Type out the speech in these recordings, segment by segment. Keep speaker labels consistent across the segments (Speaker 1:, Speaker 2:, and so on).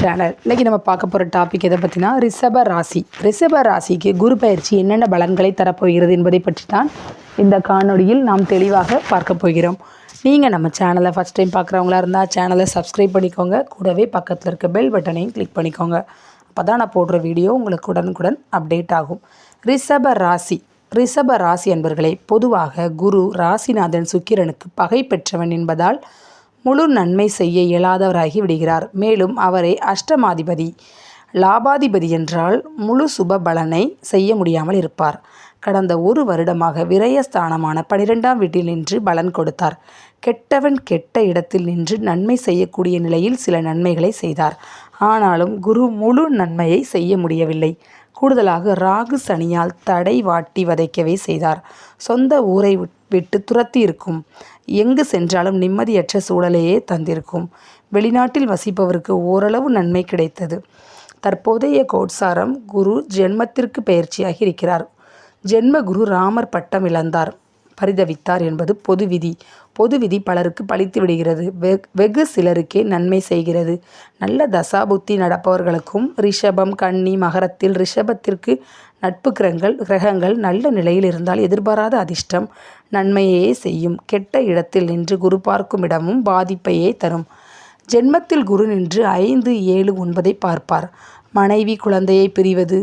Speaker 1: Channel. இன்றைக்கி நம்ம பார்க்க போகிற டாபிக் எதை பற்றினா ரிஷப ராசி. ரிஷப ராசிக்கு குரு பயிற்சி என்னென்ன பலன்களை தரப்போகிறது என்பதை பற்றி தான் இந்த காணொளியில் நாம் தெளிவாக பார்க்க போகிறோம். நீங்கள் நம்ம சேனலை ஃபஸ்ட் டைம் பார்க்குறவங்களா இருந்தால் சேனலை சப்ஸ்கிரைப் பண்ணிக்கோங்க. கூடவே பக்கத்தில் இருக்க பெல் பட்டனையும் கிளிக் பண்ணிக்கோங்க. அப்போ தான் நான் போடுற வீடியோ உங்களுக்கு உடனுக்குடன் அப்டேட் ஆகும். ரிஷப ராசி என்பவர்களே, பொதுவாக குரு ராசிநாதன் சுக்கிரனுக்கு பகை பெற்றவன் என்பதால் முழு நன்மை செய்ய இயலாதவராகி விடுகிறார். மேலும் அவரே அஷ்டமாதிபதி, லாபாதிபதி என்றால் முழு சுப பலனை செய்ய முடியாமல் இருப்பார். கடந்த ஒரு வருடமாக விரயஸ்தானமான 12ஆம் வீட்டில் நின்று பலன் கொடுத்தார். கெட்டவன் கெட்ட இடத்தில் நின்று நன்மை செய்யக்கூடிய நிலையில் சில நன்மைகளை செய்தார். ஆனாலும் குரு முழு நன்மையை செய்ய முடியவில்லை. கூடுதலாக ராகு சனியால் தடை வாட்டி வதைக்கவே செய்தார். சொந்த ஊரை விட்டு துரத்தி இருக்கும். எங்கு சென்றாலும் நிம்மதியற்ற சூழலையே தந்திருக்கும். வெளிநாட்டில் வசிப்பவருக்கு ஓரளவு நன்மை கிடைத்தது. தற்போதைய கோட்சாரம் குரு ஜென்மத்திற்கு பயிற்சியாகி இருக்கிறார். ஜென்ம குரு ராமர் பட்டம் இழந்தார், பரிதவித்தார் என்பது பொது விதி பலருக்கு பலித்து விடுகிறது. வெகு சிலருக்கே நன்மை செய்கிறது. நல்ல தசாபுத்தி நடப்பவர்களுக்கும் ரிஷபம், கன்னி, மகரத்தில் ரிஷபத்திற்கு நட்பு கிரகங்கள் நல்ல நிலையில் இருந்தால் எதிர்பாராத அதிர்ஷ்டம் நன்மையே செய்யும். கெட்ட இடத்தில் நின்று குரு பார்க்கும் இடமும் பாதிப்பையே தரும். ஜென்மத்தில் குரு நின்று 5, 7, 9 பார்ப்பார். மனைவி குழந்தையை பிரிவது,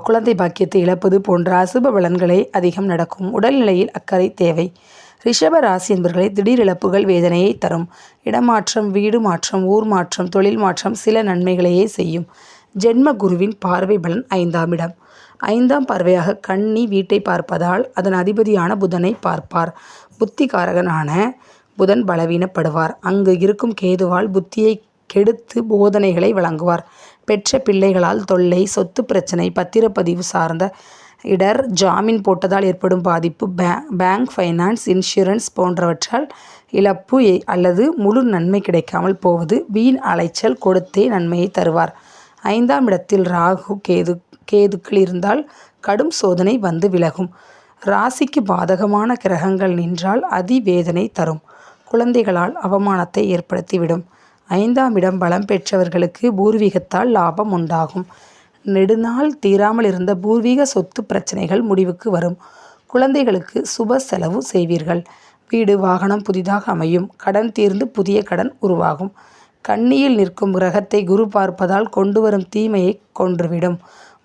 Speaker 1: குழந்தை பாக்கியத்தை இழப்பது போன்ற அசுப பலன்களே அதிகம் நடக்கும். உடல்நிலையில் அக்கறை தேவை. ரிஷப ராசி என்பவர்களை திடீர் இழப்புகள் வேதனையை தரும். இடமாற்றம், வீடு மாற்றம், ஊர் மாற்றம், தொழில் மாற்றம் சில நன்மைகளையே செய்யும். ஜென்ம குருவின் பார்வை பலன் 5ஆம் இடம். 5ஆம் பார்வையாக கன்னி வீட்டை பார்ப்பதால் அதன் அதிபதியான புதனை பார்ப்பார். புத்திகாரகனான புதன் பலவீனப்படுவார். அங்கு இருக்கும் கேதுவால் புத்தியை கெடுத்து போதனைகளை வழங்குவார். பெற்ற பிள்ளைகளால் தொல்லை, சொத்து பிரச்சனை, பத்திரப்பதிவு சார்ந்த இடர், ஜாமீன் போட்டதால் ஏற்படும் பாதிப்பு, பேங்க், ஃபைனான்ஸ், இன்சூரன்ஸ் போன்றவற்றால் இழப்பு அல்லது முழு நன்மை கிடைக்காமல் போவது, வீண் அலைச்சல் கொடுத்தே நன்மையை தருவார். 5ஆம் இடத்தில் ராகு கேதுக்கள் இருந்தால் கடும் சோதனை வந்து விலகும். ராசிக்கு பாதகமான கிரகங்கள் நின்றால் அதிவேதனை தரும். குழந்தைகளால் அவமானத்தை ஏற்படுத்திவிடும். 5ஆம் இடம் பலம் பெற்றவர்களுக்கு பூர்வீகத்தால் லாபம் உண்டாகும். நெடுநாள் தீராமல் இருந்த பூர்வீக சொத்து பிரச்சனைகள் முடிவுக்கு வரும். குழந்தைகளுக்கு சுப செலவு செய்வீர்கள். வீடு, வாகனம் புதிதாக அமையும். கடன் தீர்ந்து புதிய கடன் உருவாகும். கன்னியில் நிற்கும் கிரகத்தை குரு பார்ப்பதால் கொண்டு வரும் தீமையை கொன்றுவிடும்.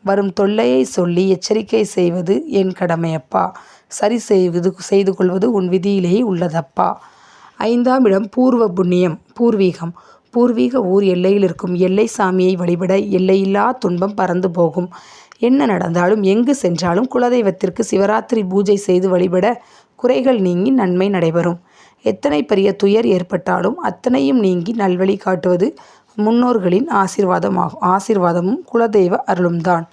Speaker 1: வரும் தொல்லையை சொல்லி எச்சரிக்கை செய்வது என் கடமையப்பா. சரி செய்து கொள்வது உன் விதியிலேயே உள்ளதப்பா. 5ஆம் இடம் பூர்வ புண்ணியம், பூர்வீக ஊர் எல்லையில் இருக்கும் எல்லை சாமியை வழிபட எல்லையில்லா துன்பம் பறந்து போகும். என்ன நடந்தாலும் எங்கு சென்றாலும் குலதெய்வத்திற்கு சிவராத்திரி பூஜை செய்து வழிபட குறைகள் நீங்கி நன்மை நடைபெறும். எத்தனை பெரிய துயர் ஏற்பட்டாலும் அத்தனையும் நீங்கி நல்வழி காட்டுவது முன்னோர்களின் ஆசீர்வாதமும் குலதெய்வ அருளும்தான்.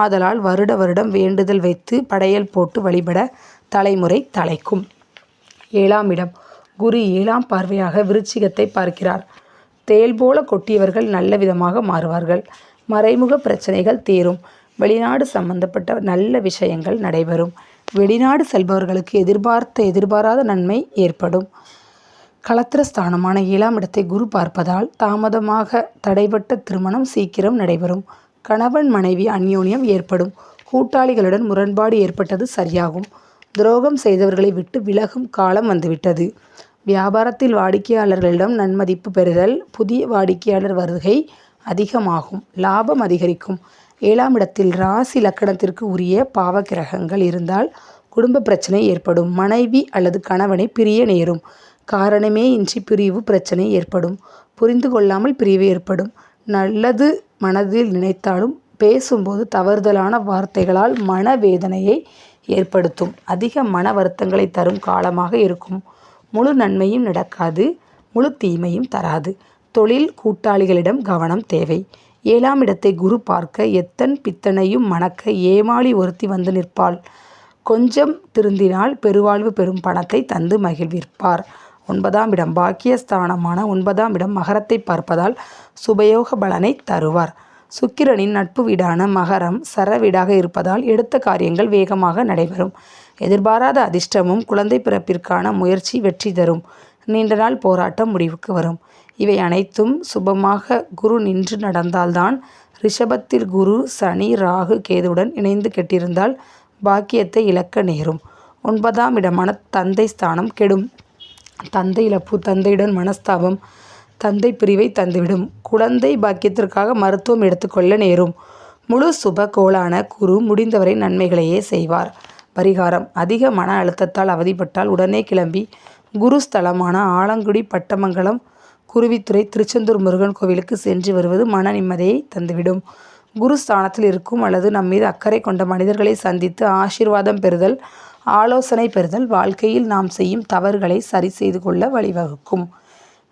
Speaker 1: ஆதலால் வருடம் வேண்டுதல் வைத்து படையல் போட்டு வழிபட தலைமுறை தலைக்கும். 7ஆம் இடம் குரு 7ஆம் பார்வையாக விருச்சிகத்தை பார்க்கிறார். தேல் போல கொட்டியவர்கள் நல்ல விதமாக மாறுவார்கள். மறைமுக பிரச்சனைகள் தீரும். வெளிநாடு சம்பந்தப்பட்ட நல்ல விஷயங்கள் நடைபெறும். வெளிநாடு செல்பவர்களுக்கு எதிர்பாராத நன்மை ஏற்படும். களத்திரஸ்தானமான 7ஆம் இடத்தை குரு பார்ப்பதால் தாமதமாக தடைபட்ட திருமணம் சீக்கிரம் நடைபெறும். கணவன் மனைவி அந்யோன்யம் ஏற்படும். கூட்டாளிகளுடன் முரண்பாடு ஏற்பட்டது சரியாகும். துரோகம் செய்தவர்களை விட்டு விலகும் காலம் வந்துவிட்டது. வியாபாரத்தில் வாடிக்கையாளர்களிடம் நன்மதிப்பு பெறுதல், புதிய வாடிக்கையாளர் வருகை அதிகமாகும். லாபம் அதிகரிக்கும். 7ஆம் இடத்தில் ராசி லக்கணத்திற்கு உரிய பாவ கிரகங்கள் இருந்தால் குடும்ப பிரச்சனை ஏற்படும். மனைவி அல்லது கணவனை பிரிய நேரும். காரணமே இன்றி பிரிவு பிரச்சனை ஏற்படும். புரிந்து கொள்ளாமல் பிரிவு ஏற்படும். நல்லது மனதில் நினைத்தாலும் பேசும்போது தவறுதலான வார்த்தைகளால் மனவேதனையை ஏற்படுத்தும். அதிக மன வருத்தங்களை தரும் காலமாக இருக்கும். முழு நன்மையும் நடக்காது, முழு தீமையும் தராது. தொழில் கூட்டாளிகளிடம் கவனம் தேவை. 7ஆம் இடத்தை குரு பார்க்க எத்தன் பித்தனையும் மணக்க ஏமாளி ஒருத்தி வந்து நிற்பாள். கொஞ்சம் திருந்தினால் பெருவாழ்வு பெறும் பணத்தை தந்து மகிழ்விப்பார். 9ஆம் இடம் பாக்கியஸ்தானமான 9ஆம் இடம் மகரத்தை பார்ப்பதால் சுபயோக பலனை தருவார். சுக்கிரனின் நட்பு வீடான மகரம் சர வீடாக இருப்பதால் எடுத்த காரியங்கள் வேகமாக நடைபெறும். எதிர்பாராத அதிர்ஷ்டமும் குழந்தை பிறப்பிற்கான முயற்சி வெற்றி தரும். நீண்ட நாள் போராட்டம் முடிவுக்கு வரும். இவை அனைத்தும் சுபமாக குரு நின்று நடந்தால்தான். ரிஷபத்தில் குரு சனி ராகு கேதுவுடன் இணைந்து கெட்டிருந்தால் பாக்கியத்தை இழக்க நேரும். 9ஆம் இடமான தந்தை ஸ்தானம் கெடும். தந்தை இழப்பு, தந்தையுடன் மனஸ்தாபம், தந்தை பிரிவை தந்துவிடும். குழந்தை பாக்கியத்திற்காக மருத்துவம் எடுத்துக்கொள்ள நேரும். முழு சுப கோளான குரு முடிந்தவரை நன்மைகளையே செய்வார். பரிகாரம்: அதிக மன அழுத்தத்தால் அவதிப்பட்டால் உடனே கிளம்பி குரு ஸ்தலமான ஆலங்குடி, பட்டமங்கலம், குருவித்துறை, திருச்செந்தூர் முருகன் கோவிலுக்கு சென்று வருவது மன நிம்மதியை தந்துவிடும். குரு ஸ்தானத்தில் இருக்கும் அல்லது நம்மீது அக்கறை கொண்ட மனிதர்களை சந்தித்து ஆசீர்வாதம் பெறுதல், ஆலோசனை பெறுதல் வாழ்க்கையில் நாம் செய்யும் தவறுகளை சரி செய்து கொள்ள வழிவகுக்கும்.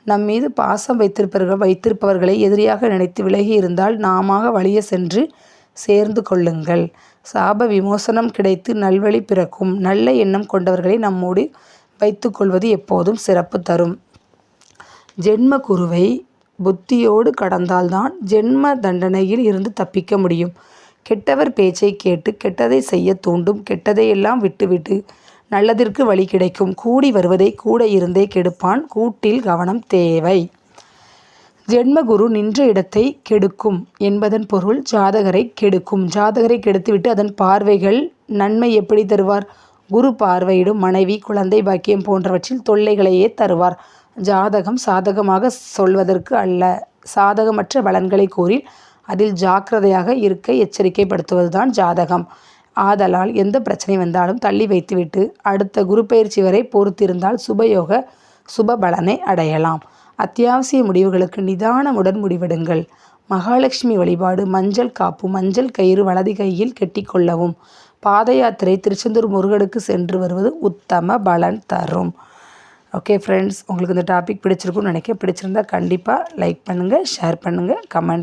Speaker 1: நம்மீது பாசம் வைத்திருப்பவர்களை எதிரியாக நினைத்து விலகி இருந்தால் நாம வழிய சென்று சேர்ந்து கொள்ளுங்கள். சாப விமோசனம் கிடைத்து நல்வழி பிறக்கும். நல்ல எண்ணம் கொண்டவர்களை நம்மோடு வைத்துக்கொள்வது எப்போதும் சிறப்பு தரும். ஜென்ம குருவை புத்தியோடு கடந்தால்தான் ஜென்ம தண்டனையில் இருந்து தப்பிக்க முடியும். கெட்டவர் பேச்சை கேட்டு கெட்டதை செய்ய தூண்டும். கெட்டதையெல்லாம் விட்டுவிட்டு நல்லதிற்கு வழி கிடைக்கும். கூடி வருவதை கூட இருந்தே கெடுப்பான். கூட்டில் கவனம் தேவை. ஜென்மகுரு நின்ற இடத்தை கெடுக்கும் என்பதன் பொருள் ஜாதகரை கெடுக்கும். ஜாதகரை கெடுத்துவிட்டு அதன் பார்வைகள் நன்மை எப்படி தருவார்? குரு பார்வையிடும் மனைவி, குழந்தை பாக்கியம் போன்றவற்றில் தொல்லைகளையே தருவார். ஜாதகம் சாதகமாக சொல்வதற்கு அல்ல, சாதகமற்ற பலன்களை கூறி அதில் ஜாக்கிரதையாக இருக்க எச்சரிக்கைப்படுத்துவதுதான் ஜாதகம். ஆதலால் எந்த பிரச்சனை வந்தாலும் தள்ளி வைத்துவிட்டு அடுத்த குரு பயிற்சி வரை பொறுத்திருந்தால் சுபயோக சுப பலனை அடையலாம். அத்தியாவசிய முடிவுகளுக்கு நிதானமுடன் முடிவெடுங்கள். மகாலட்சுமி வழிபாடு: மஞ்சள் காப்பு, மஞ்சள் கயிறு வலது கையில் கெட்டிக்கொள்ளவும். பாத யாத்திரை திருச்செந்தூர் முருகனுக்கு சென்று வருவது உத்தம பலன் தரும். ஓகே ஃப்ரெண்ட்ஸ், உங்களுக்கு இந்த டாபிக் பிடிச்சிருக்குன்னு நினைக்க. பிடிச்சிருந்தா கண்டிப்பாக லைக் பண்ணுங்கள், ஷேர் பண்ணுங்கள், கமெண்ட்